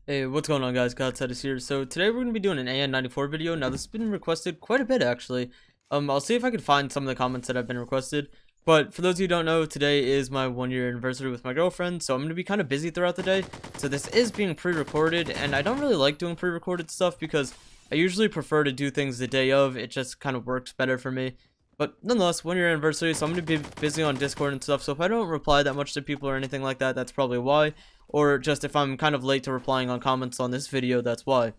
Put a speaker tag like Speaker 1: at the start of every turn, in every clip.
Speaker 1: Hey, what's going on, guys? Godstatus here. So today we're going to be doing an AN-94 video. Now this has been requested quite a bit, actually. I'll see if I can find some of the comments that have been requested. But for those of you who don't know, today is my 1-year anniversary with my girlfriend, so I'm going to be kind of busy throughout the day. So this is being pre-recorded, and I don't really like doing pre-recorded stuff because I usually prefer to do things the day of. It just kind of works better for me. But nonetheless, 1-year anniversary, so I'm going to be busy on Discord and stuff. So if I don't reply that much to people or anything like that, that's probably why. Or just if I'm kind of late to replying on comments on this video, that's why.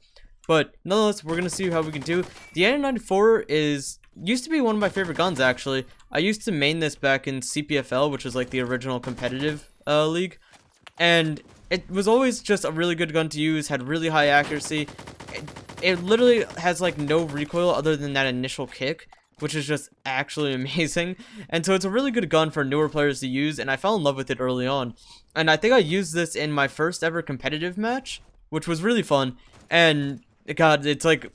Speaker 1: But nonetheless, we're going to see how we can do. The AN-94 used to be one of my favorite guns, actually. I used to main this back in CPFL, which was like the original competitive league. And it was always just a really good gun to use, had really high accuracy. It literally has like no recoil other than that initial kick, which is just actually amazing. And so it's a really good gun for newer players to use, and I fell in love with it early on. And I think I used this in my first ever competitive match, which was really fun. And god, it's like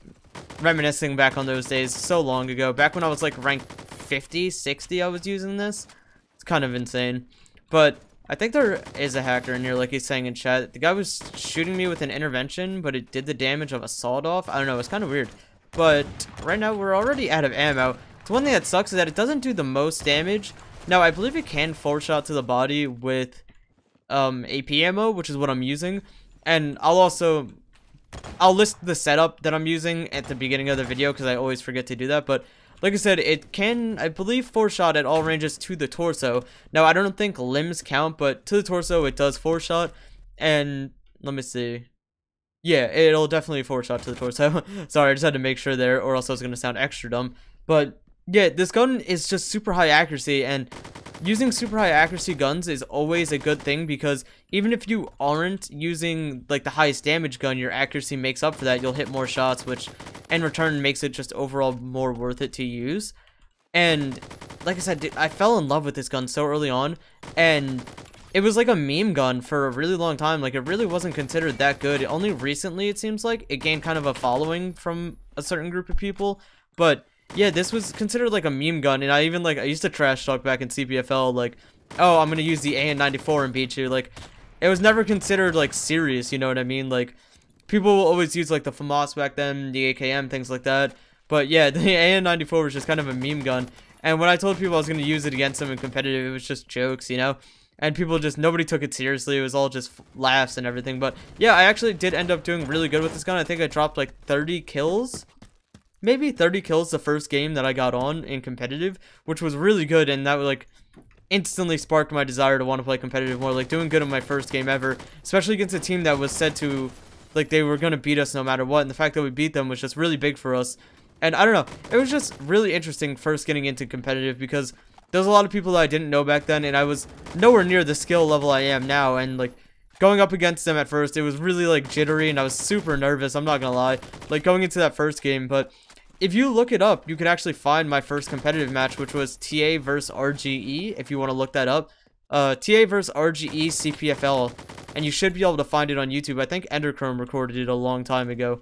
Speaker 1: reminiscing back on those days so long ago. Back when I was like ranked 50, 60, I was using this. It's kind of insane. But I think there is a hacker in here, like he's saying in chat. The guy was shooting me with an intervention, but it did the damage of a sawed-off. I don't know, it's kind of weird. But right now we're already out of ammo. The one thing that sucks is that it doesn't do the most damage. Now I believe it can 4-shot to the body with AP ammo, which is what I'm using. And I'll list the setup that I'm using at the beginning of the video because I always forget to do that. But like I said, it can, I believe, 4-shot at all ranges to the torso. Now I don't think limbs count, but to the torso it does 4-shot. And let me see. Yeah, it'll definitely 4-shot to the torso. Sorry, I just had to make sure there, or else I was going to sound extra dumb. But yeah, this gun is just super high accuracy, and using super high accuracy guns is always a good thing because even if you aren't using like the highest damage gun, your accuracy makes up for that. You'll hit more shots, which in return makes it just overall more worth it to use. And like I said, dude, I fell in love with this gun so early on, and it was like a meme gun for a really long time. Like, it really wasn't considered that good. Only recently, it seems like, it gained kind of a following from a certain group of people. But yeah, this was considered like a meme gun. And I used to trash talk back in CPFL, like, oh, I'm gonna use the AN-94 and beat you. Like, it was never considered like serious, you know what I mean? Like, people will always use like the FAMAS back then, the AKM, things like that. But yeah, the AN-94 was just kind of a meme gun. And when I told people I was gonna use it against them in competitive, it was just jokes, you know? And people nobody took it seriously. It was all just laughs and everything. But yeah, I actually did end up doing really good with this gun. I think I dropped like 30 kills. Maybe 30 kills the first game that I got on in competitive, which was really good. And that like instantly sparked my desire to want to play competitive more. Like, doing good in my first game ever, especially against a team that was said to, like, they were going to beat us no matter what. And the fact that we beat them was just really big for us. And I don't know, it was just really interesting first getting into competitive because there's a lot of people that I didn't know back then, and I was nowhere near the skill level I am now, and like going up against them at first, it was really like jittery, and I was super nervous, I'm not gonna lie, like going into that first game. But if you look it up, you could actually find my first competitive match, which was TA versus RGE, if you want to look that up. TA versus RGE CPFL, and you should be able to find it on YouTube. I think Enderchrome recorded it a long time ago.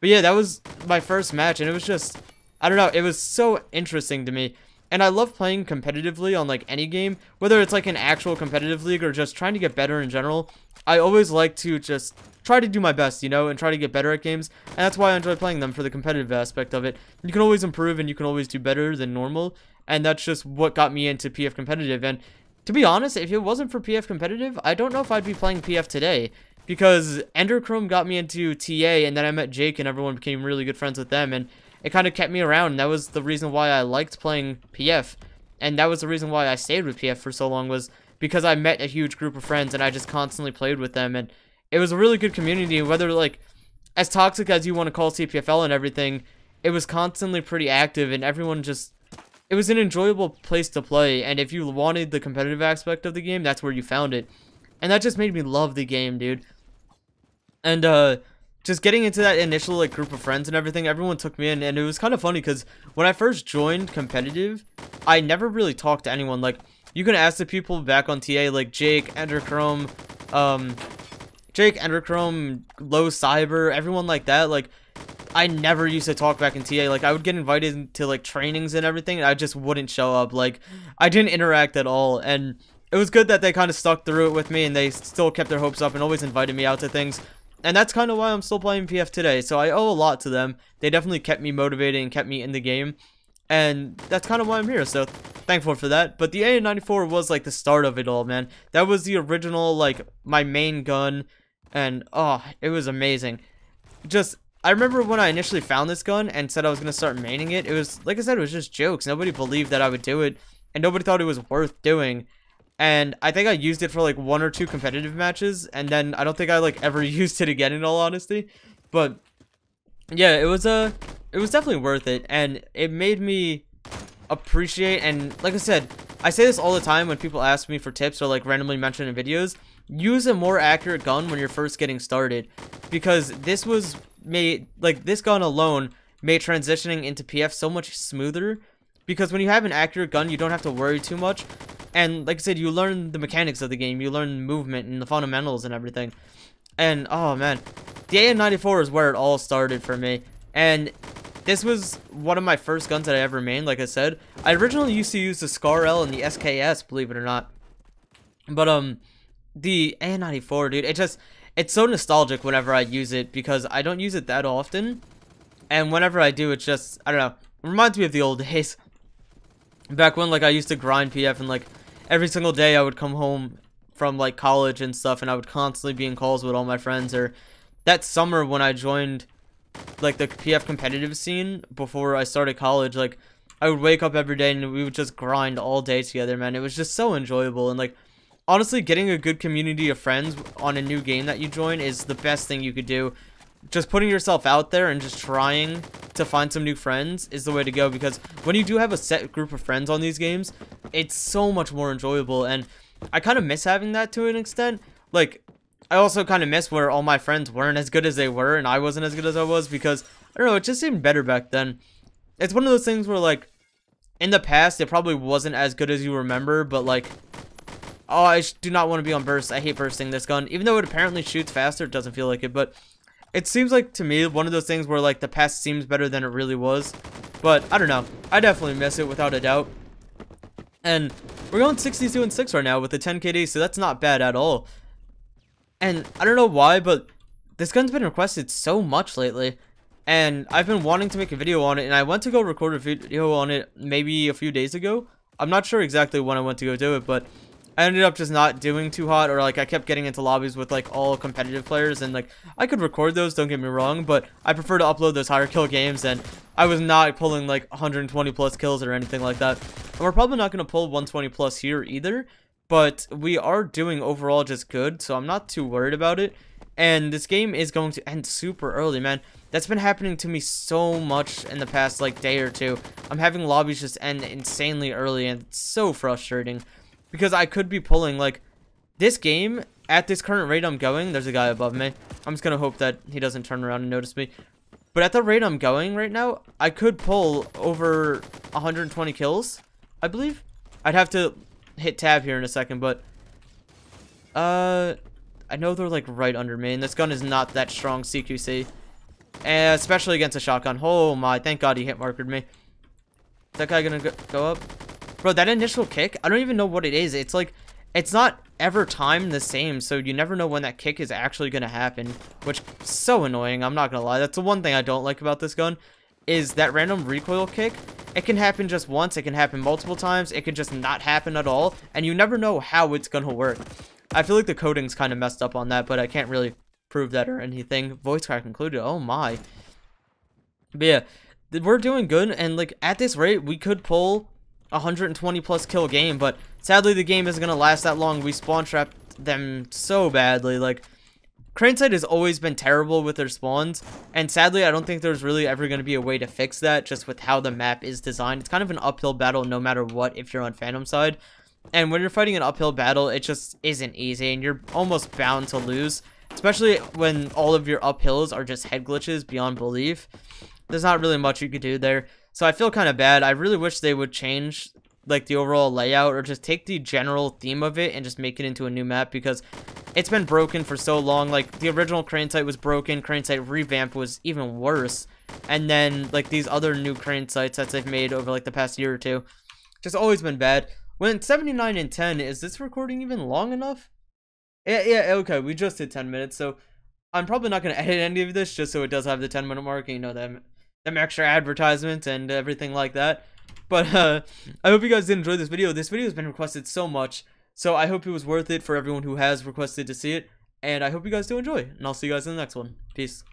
Speaker 1: But yeah, that was my first match, and it was just, I don't know, it was so interesting to me. And I love playing competitively on like any game, whether it's like an actual competitive league or just trying to get better in general. I always like to just try to do my best, you know, and try to get better at games. And that's why I enjoy playing them, for the competitive aspect of it. You can always improve and you can always do better than normal. And that's just what got me into PF competitive. And to be honest, if it wasn't for PF competitive, I don't know if I'd be playing PF today. Because Enderchrome got me into TA, and then I met Jake and everyone became really good friends with them. And it kind of kept me around, and that was the reason why I liked playing PF. And that was the reason why I stayed with PF for so long, was because I met a huge group of friends, and I just constantly played with them. And it was a really good community, whether, like, as toxic as you want to call CPFL and everything, it was constantly pretty active, and everyone just, it was an enjoyable place to play. And if you wanted the competitive aspect of the game, that's where you found it. And that just made me love the game, dude. And, just getting into that initial like group of friends and everything, everyone took me in, and it was kind of funny because when I first joined competitive, I never really talked to anyone. Like, you can ask the people back on TA, like Jake, Enderchrome, Low Cyber, everyone like that. Like, I never used to talk back in TA. Like, I would get invited to like trainings and everything, and I just wouldn't show up. Like, I didn't interact at all. And it was good that they kind of stuck through it with me, and they still kept their hopes up and always invited me out to things. And that's kind of why I'm still playing PF today. So I owe a lot to them. They definitely kept me motivated and kept me in the game. And that's kind of why I'm here. So thankful for that. But the AN-94 was like the start of it all, man. That was the original, like, my main gun. And, oh, it was amazing. Just, I remember when I initially found this gun and said I was going to start maining it. It was, like I said, it was just jokes. Nobody believed that I would do it. And nobody thought it was worth doing. And I think I used it for like 1 or 2 competitive matches. And then I don't think I like ever used it again, in all honesty. But, yeah, it was definitely worth it. And it made me appreciate, and like I said, I say this all the time when people ask me for tips or like randomly mention in videos. Use a more accurate gun when you're first getting started, because this was made, like, this gun alone made transitioning into PF so much smoother, because when you have an accurate gun, you don't have to worry too much. And like I said, you learn the mechanics of the game, you learn movement and the fundamentals and everything. And oh man, the AN-94 is where it all started for me. And this was one of my first guns that I ever made. Like I said, I originally used to use the Scar L and the SKS, believe it or not. But the AN-94, dude, it's so nostalgic whenever I use it, because I don't use it that often. And whenever I do, it's just, I don't know, it reminds me of the old days. Back when, like, I used to grind PF, and like every single day I would come home from like college and stuff, and I would constantly be in calls with all my friends. Or that summer when I joined like the PF competitive scene before I started college, like I would wake up every day and we would just grind all day together, man. It was just so enjoyable. And like, honestly, getting a good community of friends on a new game that you join is the best thing you could do. Just putting yourself out there and just trying to find some new friends is the way to go, because when you do have a set group of friends on these games, it's so much more enjoyable. And I kind of miss having that to an extent. Like, I also kind of miss where all my friends weren't as good as they were and I wasn't as good as I was, because, I don't know, it just seemed better back then. It's one of those things where, like, in the past, it probably wasn't as good as you remember, but, like, oh, I do not want to be on burst. I hate bursting this gun. Even though it apparently shoots faster, it doesn't feel like it, but it seems like, to me, one of those things where, like, the past seems better than it really was. But, I don't know. I definitely miss it, without a doubt. And we're going 62-6 right now with the 10 KD, so that's not bad at all. And I don't know why, but this gun's been requested so much lately. And I've been wanting to make a video on it, and I went to go record a video on it maybe a few days ago. I'm not sure exactly when I went to go do it, but I ended up just not doing too hot, or like I kept getting into lobbies with like all competitive players, and like I could record those, don't get me wrong, but I prefer to upload those higher kill games, and I was not pulling like 120 plus kills or anything like that. And we're probably not going to pull 120 plus here either, but we are doing overall just good, so I'm not too worried about it. And this game is going to end super early, man. That's been happening to me so much in the past like day or two. I'm having lobbies just end insanely early, and it's so frustrating. Because I could be pulling, like, this game, at this current rate I'm going, there's a guy above me. I'm just going to hope that he doesn't turn around and notice me. But at the rate I'm going right now, I could pull over 120 kills, I believe. I'd have to hit tab here in a second, but I know they're, like, right under me, and this gun is not that strong CQC. Especially against a shotgun. Oh my, thank God he hit markered me. Is that guy going to go up? Bro, that initial kick, I don't even know what it is. It's like, it's not ever timed the same, so you never know when that kick is actually going to happen, which is so annoying, I'm not going to lie. That's the one thing I don't like about this gun, is that random recoil kick. It can happen just once, it can happen multiple times, it can just not happen at all, and you never know how it's going to work. I feel like the coding's kind of messed up on that, but I can't really prove that or anything. Voice crack included, oh my. But yeah, we're doing good, and like, at this rate, we could pull 120 plus kill game, but sadly the game isn't gonna last that long. We spawn trapped them so badly. Like, Crane Sight has always been terrible with their spawns, and sadly I don't think there's really ever gonna be a way to fix that, just with how the map is designed. It's kind of an uphill battle no matter what if you're on Phantom side, and when you're fighting an uphill battle, it just isn't easy, and you're almost bound to lose, especially when all of your uphills are just head glitches beyond belief. There's not really much you could do there. So I feel kind of bad. I really wish they would change like the overall layout, or just take the general theme of it and just make it into a new map, because it's been broken for so long. Like, the original Crane Sight was broken, Crane Sight Revamp was even worse, and then like these other new Crane Sights that they've made over like the past year or two, just always been bad. When 79 and 10, is this recording even long enough? Yeah, okay, we just hit 10 minutes, so I'm probably not going to edit any of this just so it does have the 10-minute mark, and, you know, them extra advertisements and everything like that. But I hope you guys did enjoy this video. This video has been requested so much, so I hope it was worth it for everyone who has requested to see it. And I hope you guys do enjoy, and I'll see you guys in the next one. Peace.